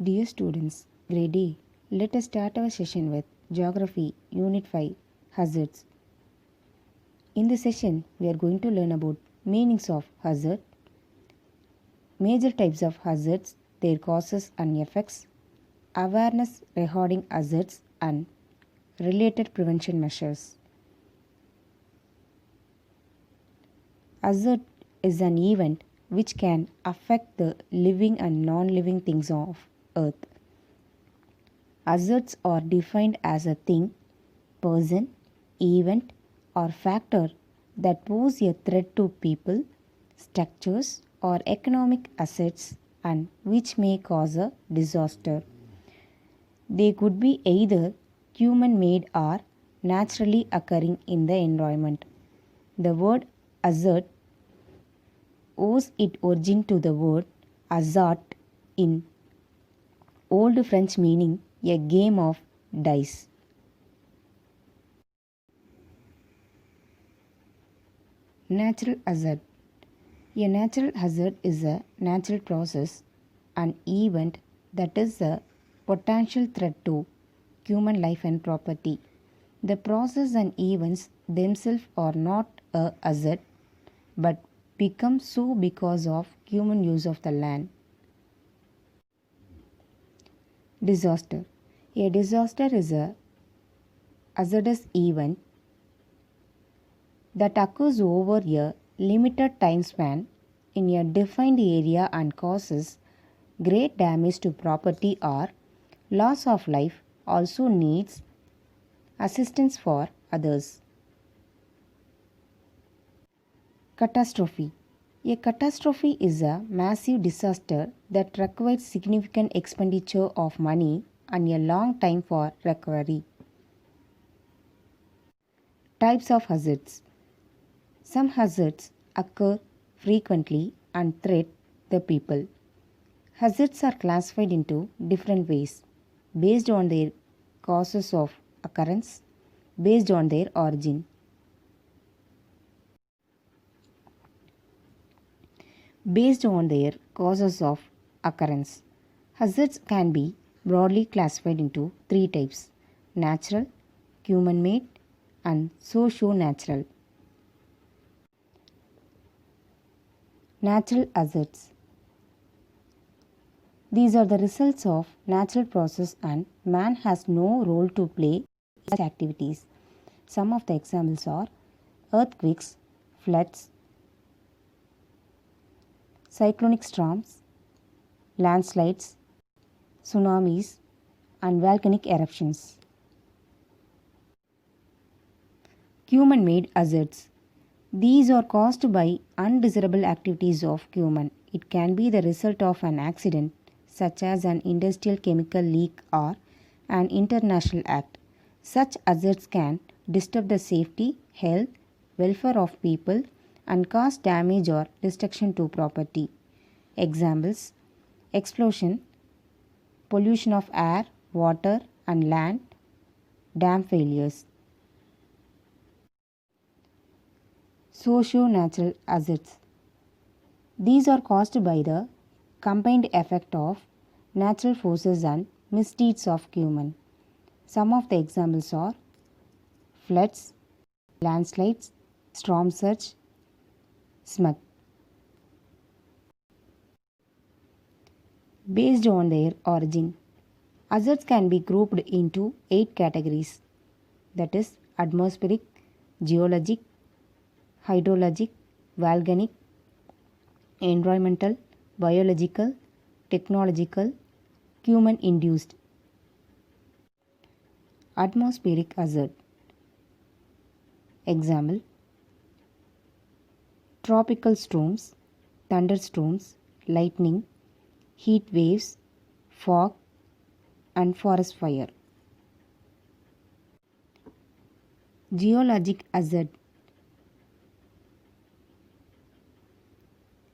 Dear students, grade A, let us start our session with Geography, Unit 5, Hazards. In this session, we are going to learn about meanings of hazard, major types of hazards, their causes and effects, awareness regarding hazards, and related prevention measures. Hazard is an event which can affect the living and non-living things of Earth. Hazards are defined as a thing, person, event, or factor that pose a threat to people, structures, or economic assets and which may cause a disaster. They could be either human made or naturally occurring in the environment. The word hazard owes its origin to the word hazard in Old French meaning a game of dice. Natural hazard. A natural hazard is a natural process, an event that is a potential threat to human life and property. The process and events themselves are not a hazard but become so because of human use of the land. Disaster. A disaster is a hazardous event that occurs over a limited time span in a defined area and causes great damage to property or loss of life, also needs assistance for others. Catastrophe. A catastrophe is a massive disaster that requires significant expenditure of money and a long time for recovery. Types of hazards. Some hazards occur frequently and threat the people. Hazards are classified into different ways based on their causes of occurrence, based on their origin. Based on their causes of occurrence, hazards can be broadly classified into three types: natural, human made, and socio natural. Natural hazards. These are the results of natural process and man has no role to play in such activities. Some of the examples are earthquakes, floods, cyclonic storms, landslides, tsunamis, and volcanic eruptions. Human made hazards. These are caused by undesirable activities of human. It can be the result of an accident such as an industrial chemical leak or an international act. Such hazards can disturb the safety, health, welfare of people and cause damage or destruction to property. Examples: explosion, pollution of air, water and land, dam failures. Socio-natural hazards. These are caused by the combined effect of natural forces and misdeeds of human. Some of the examples are floods, landslides, storm surge, smog. Based on their origin, hazards can be grouped into 8 categories, that is atmospheric, geologic, hydrologic, volcanic, environmental, biological, technological, human induced. Atmospheric hazard. Example: tropical storms, thunderstorms, lightning, heat waves, fog, and forest fire. Geologic hazard.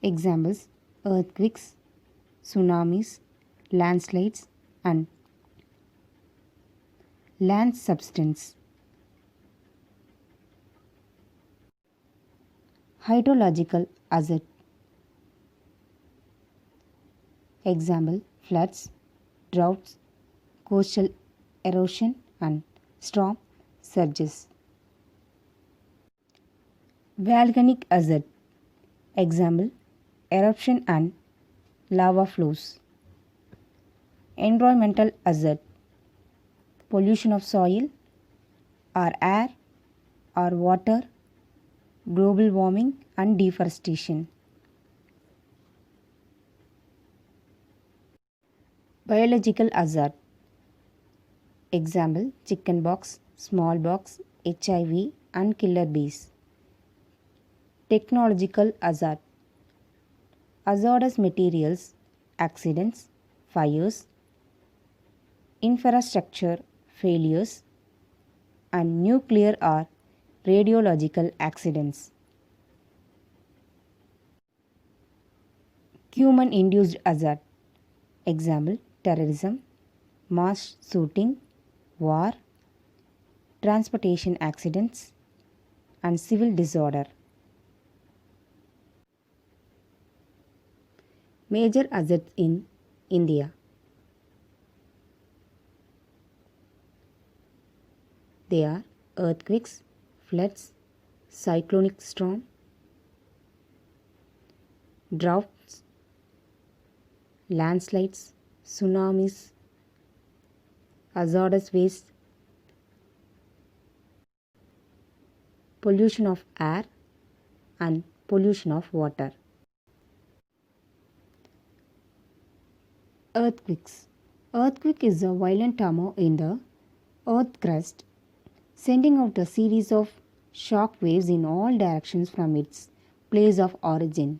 Examples: earthquakes, tsunamis, landslides, and land subsidence. Hydrological hazard. Example: floods, droughts, coastal erosion, and storm surges. Volcanic hazard. Example, eruption and lava flows. Environmental hazard. Pollution of soil or air or water, global warming and deforestation. Biological hazard. Example, chickenpox, smallpox, HIV and killer bees. Technological hazard. Hazardous materials, accidents, fires, infrastructure failures, and nuclear or radiological accidents. Human induced hazard. Example, terrorism, mass shooting, war, transportation accidents, and civil disorder. Major hazards in India. They are earthquakes, floods, cyclonic storm, droughts, landslides, tsunamis, hazardous waste, pollution of air, and pollution of water. Earthquakes. Earthquake is a violent tremor in the earth crust, sending out a series of shock waves in all directions from its place of origin.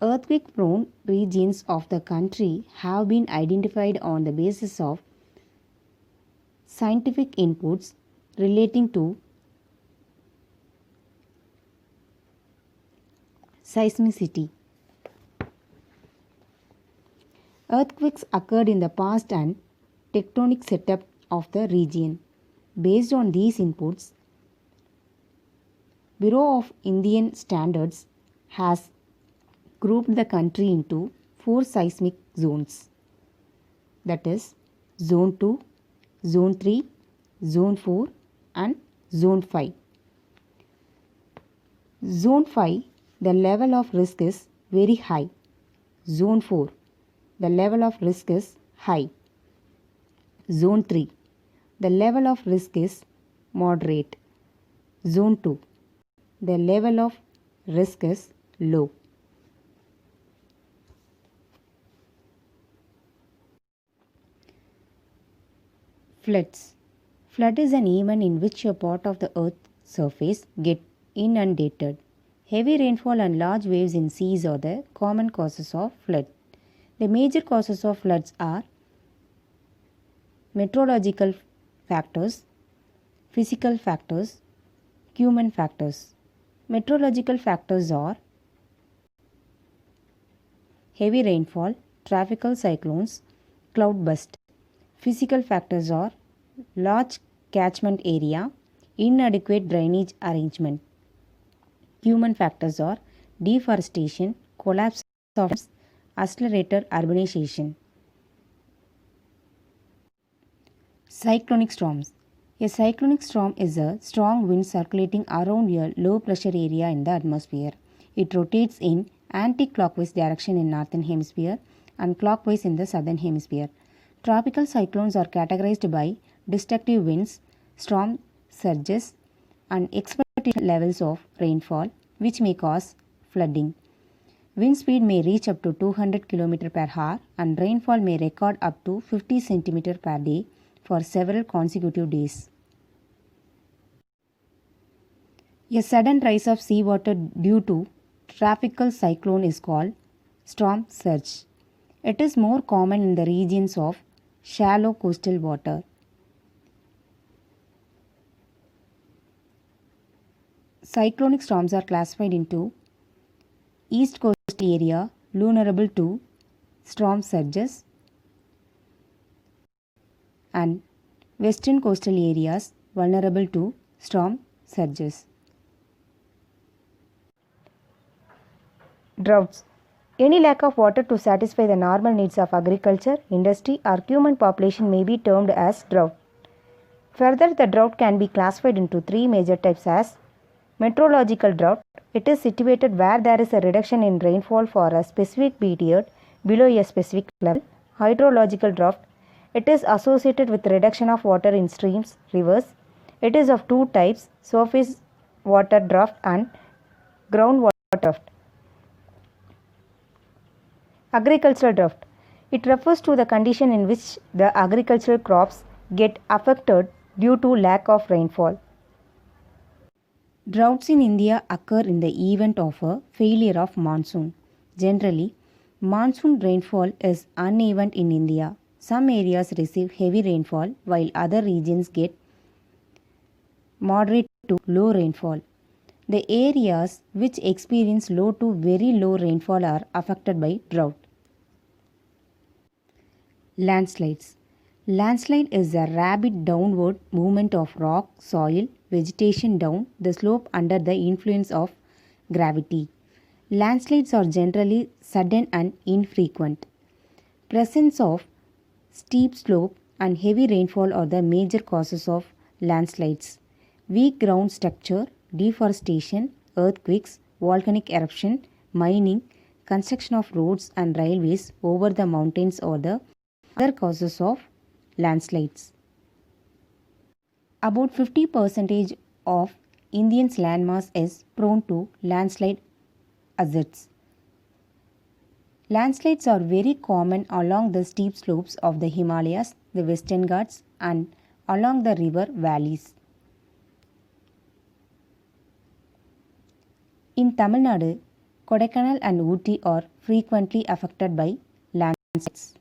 Earthquake-prone regions of the country have been identified on the basis of scientific inputs relating to seismicity. Earthquakes occurred in the past and tectonic setup of the region. Based on these inputs, Bureau of Indian Standards has grouped the country into 4 seismic zones, that is Zone 2, Zone 3, Zone 4 and Zone 5. Zone 5, the level of risk is very high. Zone 4, the level of risk is high. Zone 3, the level of risk is moderate. Zone 2, the level of risk is low. Floods. Flood is an event in which a part of the earth's surface gets inundated. Heavy rainfall and large waves in seas are the common causes of flood. The major causes of floods are meteorological factors, physical factors, human factors. Meteorological factors are heavy rainfall, tropical cyclones, cloud burst. Physical factors are large catchment area, inadequate drainage arrangement. Human factors are deforestation, collapse of accelerated urbanization. Cyclonic storms. A cyclonic storm is a strong wind circulating around a low pressure area in the atmosphere. It rotates in anti-clockwise direction in northern hemisphere and clockwise in the southern hemisphere. Tropical cyclones are categorized by destructive winds, storm surges, and expected levels of rainfall, which may cause flooding. Wind speed may reach up to 200 km per hour and rainfall may record up to 50 cm per day for several consecutive days. A sudden rise of seawater due to tropical cyclone is called storm surge. It is more common in the regions of shallow coastal water. Cyclonic storms are classified into East Coast area vulnerable to storm surges and western coastal areas vulnerable to storm surges. Droughts. Any lack of water to satisfy the normal needs of agriculture, industry, or human population may be termed as drought. Further, the drought can be classified into three major types as meteorological drought. It is situated where there is a reduction in rainfall for a specific period below a specific level. Hydrological drought. It is associated with reduction of water in streams, rivers. It is of two types, surface water drought and groundwater drought. Agricultural drought. It refers to the condition in which the agricultural crops get affected due to lack of rainfall. Droughts in India occur in the event of a failure of monsoon. Generally, monsoon rainfall is uneven in India. Some areas receive heavy rainfall while other regions get moderate to low rainfall. The areas which experience low to very low rainfall are affected by drought. Landslides. Landslide is a rapid downward movement of rock, soil, vegetation down the slope under the influence of gravity. Landslides are generally sudden and infrequent. Presence of steep slope and heavy rainfall are the major causes of landslides. Weak ground structure, deforestation, earthquakes, volcanic eruption, mining, construction of roads and railways over the mountains are the other causes of landslides. About 50% of India's landmass is prone to landslide hazards. Landslides are very common along the steep slopes of the Himalayas, the Western Ghats, and along the river valleys. In Tamil Nadu, Kodaikanal and Ooty are frequently affected by landslides.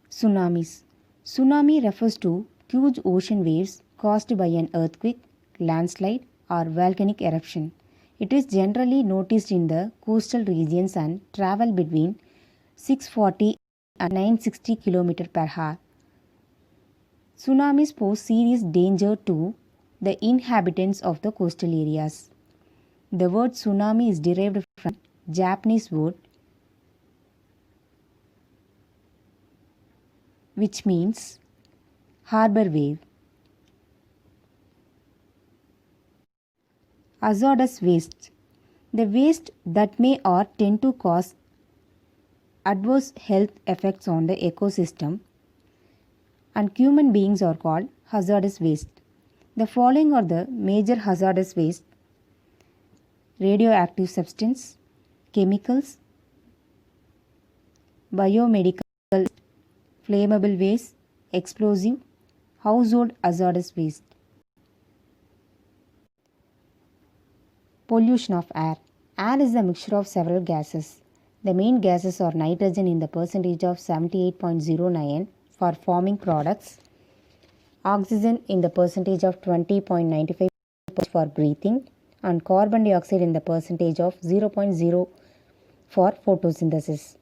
Tsunamis. Tsunami refers to huge ocean waves caused by an earthquake, landslide, or volcanic eruption. It is generally noticed in the coastal regions and travel between 640 and 960 km per hour. Tsunamis pose serious danger to the inhabitants of the coastal areas. The word tsunami is derived from Japanese word which means harbor wave. Hazardous waste. The waste that may or tend to cause adverse health effects on the ecosystem and human beings are called hazardous waste. The following are the major hazardous waste: radioactive substance, chemicals, biomedical, flammable waste, explosive, household hazardous waste. Pollution of air. Air is a mixture of several gases. The main gases are nitrogen in the percentage of 78.09 for forming products, oxygen in the percentage of 20.95 for breathing, and carbon dioxide in the percentage of 0.0 for photosynthesis.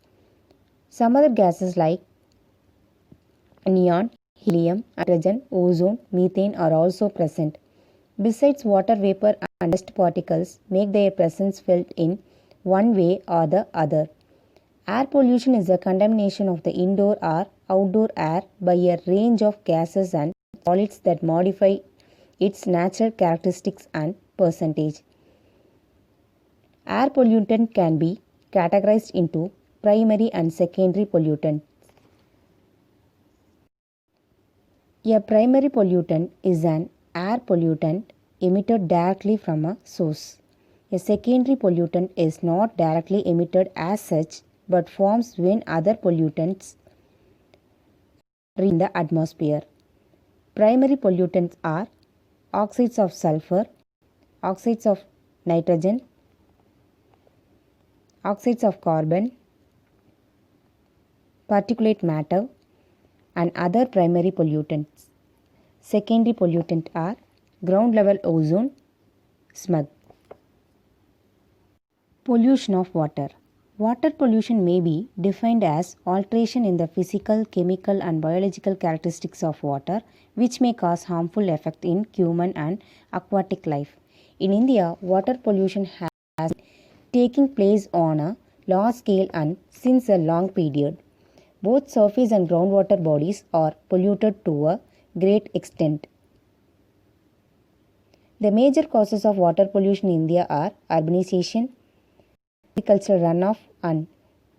Some other gases like neon, helium, hydrogen, ozone, methane are also present. Besides, water vapor and dust particles make their presence felt in one way or the other. Air pollution is a contamination of the indoor or outdoor air by a range of gases and solids that modify its natural characteristics and percentage. Air pollutant can be categorized into primary and secondary pollutants. A primary pollutant is an air pollutant emitted directly from a source. A secondary pollutant is not directly emitted as such but forms when other pollutants are in the atmosphere. Primary pollutants are oxides of sulfur, oxides of nitrogen, oxides of carbon, particulate matter, and other primary pollutants. Secondary pollutants are ground level ozone, smog. Pollution of water. Water pollution may be defined as alteration in the physical, chemical, and biological characteristics of water which may cause harmful effect in human and aquatic life. In India, water pollution has been taking place on a large scale and since a long period. Both surface and groundwater bodies are polluted to a great extent. The major causes of water pollution in India are urbanization, agricultural runoff and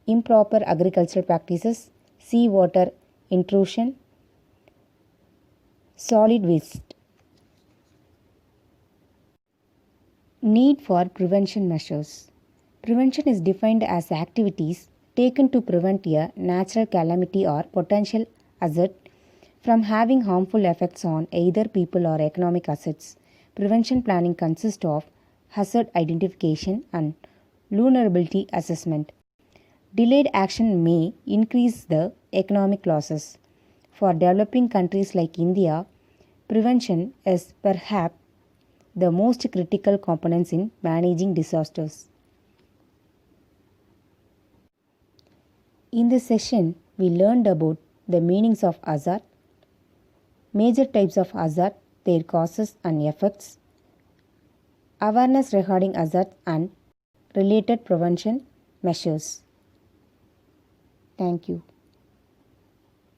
improper agricultural practices, seawater intrusion, solid waste. Need for prevention measures. Prevention is defined as activities taken to prevent a natural calamity or potential hazard from having harmful effects on either people or economic assets. Prevention planning consists of hazard identification and vulnerability assessment. Delayed action may increase the economic losses. For developing countries like India, prevention is perhaps the most critical components in managing disasters. In this session, we learned about the meanings of hazard, major types of hazard, their causes and effects, awareness regarding hazard and related prevention measures. Thank you.